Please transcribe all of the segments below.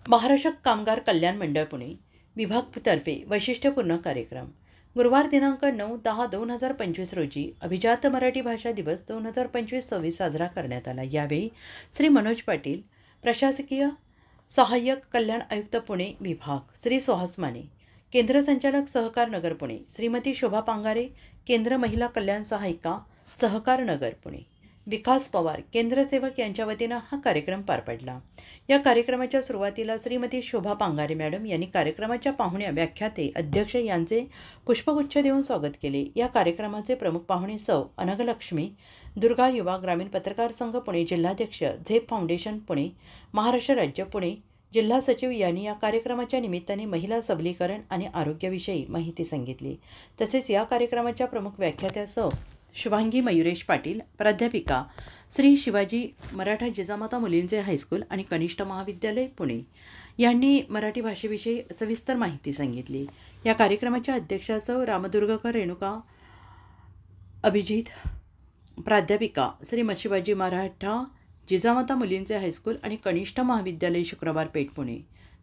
महाराष्ट्र कामगार कल्याण मंडळ पुणे विभागतर्फे वैशिष्ट्यपूर्ण कार्यक्रम गुरुवार दिनांक 9-10-2025 रोजी अभिजात मराठी भाषा दिवस 2025-26 साजरा करण्यात आला। यावेळी श्री मनोज पाटील, प्रशासकीय सहाय्यक कल्याण आयुक्त पुणे विभाग, श्री सुहास माने, केंद्र संचालक सहकार नगर पुणे, श्रीमती शोभा पांगारे, केंद्र महिला कल्याण सहायिका सहकार नगर पुणे, विकास पवार, केंद्र सेवक यांच्या वतीनं हा कार्यक्रम पार पडला। या कार्यक्रमाच्या सुरुवातीला श्रीमती शोभा पांगारे मॅडम यांनी कार्यक्रमाच्या पाहुण्या, व्याख्याते, अध्यक्ष यांचे पुष्पगुच्छ देऊन स्वागत केले। या कार्यक्रमाचे प्रमुख पाहुणे सौ अनघलक्ष्मी, दुर्गा युवा ग्रामीण पत्रकार संघ पुणे जिल्हाध्यक्ष, झेप फाउंडेशन पुणे, महाराष्ट्र राज्य पुणे जिल्हा सचिव यांनी या कार्यक्रमाच्या निमित्ताने महिला सबलीकरण आणि आरोग्याविषयी माहिती सांगितली। तसेच या कार्यक्रमाच्या प्रमुख व्याख्यात्या सौ शुभांगी मयुरेश पाटील, प्राध्यापिका श्री शिवाजी मराठा जिजामाता मुलींचे हायस्कूल आणि कनिष्ठ महाविद्यालय पुणे यांनी मराठी भाषेविषयी सविस्तर माहिती सांगितली। या कार्यक्रमाच्या अध्यक्षा सौ रामदुर्गकर रेणुका अभिजित, प्राध्यापिका श्री शिवाजी मराठा जिजामाता मुलींचे हायस्कूल आणि कनिष्ठ महाविद्यालय शुक्रवार पेठ पुणे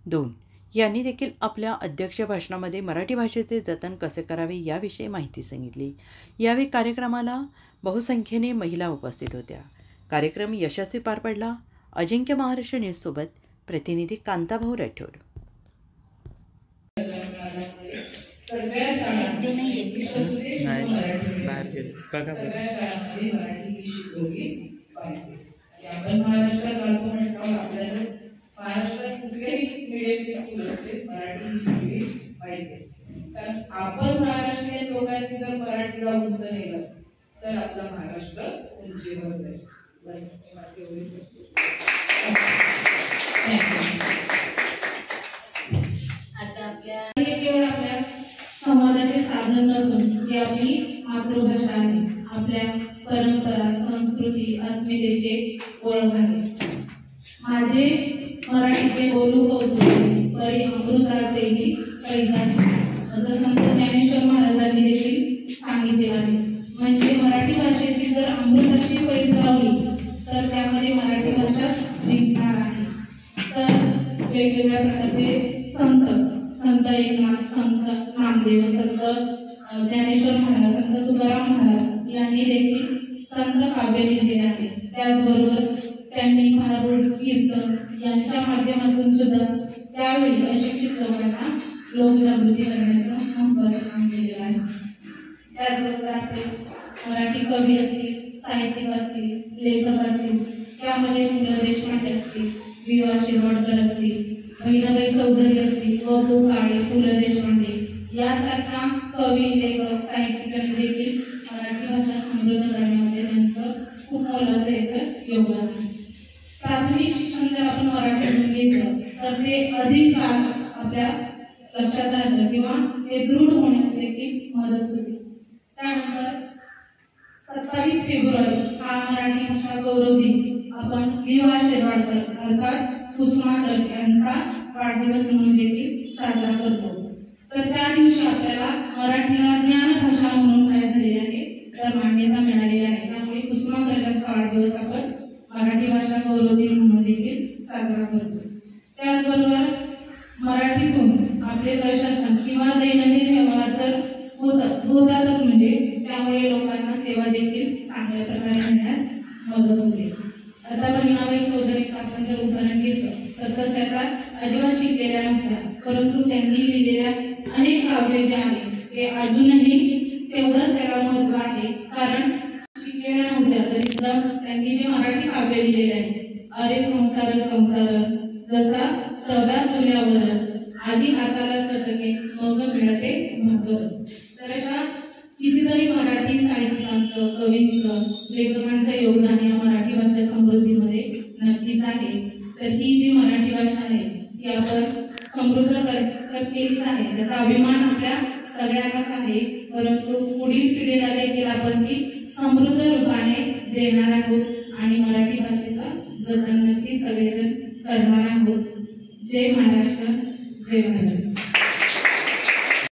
2 यांनी देखील आपल्या अध्यक्ष भाषणामध्ये मराठी भाषेचे जतन कसे करावे याविषयी माहिती सांगितली। यावेळी कार्यक्रमाला बहुसंख्येने महिला उपस्थित होत्या। कार्यक्रम यशस्वी पार पडला। अजिंक्य महाराष्ट्र न्यूज सोबत प्रतिनिधी कांताभाऊ राठोड। महाराष्ट्रात कुठल्याही मिडियमची स्कूल असते मराठी शिकली पाहिजे। कारण आपण महाराष्ट्रीयन लोकांनी जर मराठीला उंच नेलं तर आपला महाराष्ट्र उंचीवर जाईल। आता हे केवळ आपल्या संवादाचे साधन नसून ती आपली मातृभाषा आहे, आपल्या परंपरा, संस्कृती, अस्मितेचे ओळख आहे। माझे मराठीचे बोलू कौतुक परी अमृतातेही पैजाने असं संत ज्ञानेश्वर महाराजांनी देखील सांगितले आहे। म्हणजे मराठी भाषेची जर अमृताची पैज लावली तर त्यामध्ये मराठी भाषा जिंकणार आहे। तर वेगवेगळ्या प्रकारचे संत एकनाथ, संत नामदेव, संत ज्ञानेश्वर महाराज, संत तुकाराम महाराज यांनी देखील संत काव्य लिहिले आहे। त्याचबरोबर त्यांनी भारूड, कीर्तन यांच्या माध्यमातून सुद्धा त्यावेळी अशिक्षित लोकांना लोकजागृती करण्याचं महत्त्वाचं काम केलेलं आहे। त्याचबरोबर आपले मराठी कवी असतील, साहित्यिक असतील, लेखक असतील, त्यामध्ये पु ल देशपांडे असतील, वि वा शिरवाडकर असतील, बहिणाबाई चौधरी असतील, व पु काळे, पु ल देशपांडे यासारख्या कवी, लेखक, साहित्यिकांनी देखील मराठी भाषा समृद्ध करण्यामध्ये त्यांचं खूप मोलाचं योगदान आहे। प्राथमिक शिक्षण जर आपण मराठीतून घेतलं तर ते अधिक काळ आपल्या लक्षात राहतं किंवा ते दृढ होण्यास देखील मदत होते। त्यानंतर 27 फेब्रुवारी हा मराठी भाषा गौरव दिन आपण वि वा शिरवाडकर अर्थात कुसुमाग्रज यांचा वाढदिवस म्हणून देखील साजरा करतो। तर त्या दिवशी आपल्याला मराठीला ज्ञानभाषा म्हणून काय झालेली आहे तर मान्यता मिळालेली आहे। त्यामुळे कुसुमाग्रजांचा वाढदिवस आपण मराठी भाषा गौरव दिन म्हणून देखील साजरा करतो। त्याचबरोबर मराठीतून आपले प्रशासन किंवा दैनंदिन व्यवहार तर होतातच, म्हणजे त्यामुळे लोकांना सेवा देखील चांगल्या प्रकारे मिळण्यास मदत होते। आता बहिणाबाई चौधरीचं आपण जर उदाहरण घेतलं तर तसं अजिबात शिकलेल्या नव्हत्या, परंतु त्यांनी लिहिलेल्या अनेक काव्य जे आहे ते अजूनही तेवढंच त्याला महत्त्व आहे। कारण शिकलेल्या नव्हत्या तरी सुद्धा त्यांनी जे मराठी काव्य लिहिलेले आहे, अरे संसार संसार जसा तव्या चुल्यावर आधी हाताला चटके मग मिळते भाकर। तर अशा कितीतरी मराठी साहित्यिकांचं, कवींचं, लेखकांचं योगदान या मराठी भाषा समृद्धीमध्ये नक्कीच आहे। तर ही जी मराठी भाषा आहे ती आपण समृद्ध करतेच आहे, त्याचा अभिमान आपल्या सगळ्यांनाच आहे। परंतु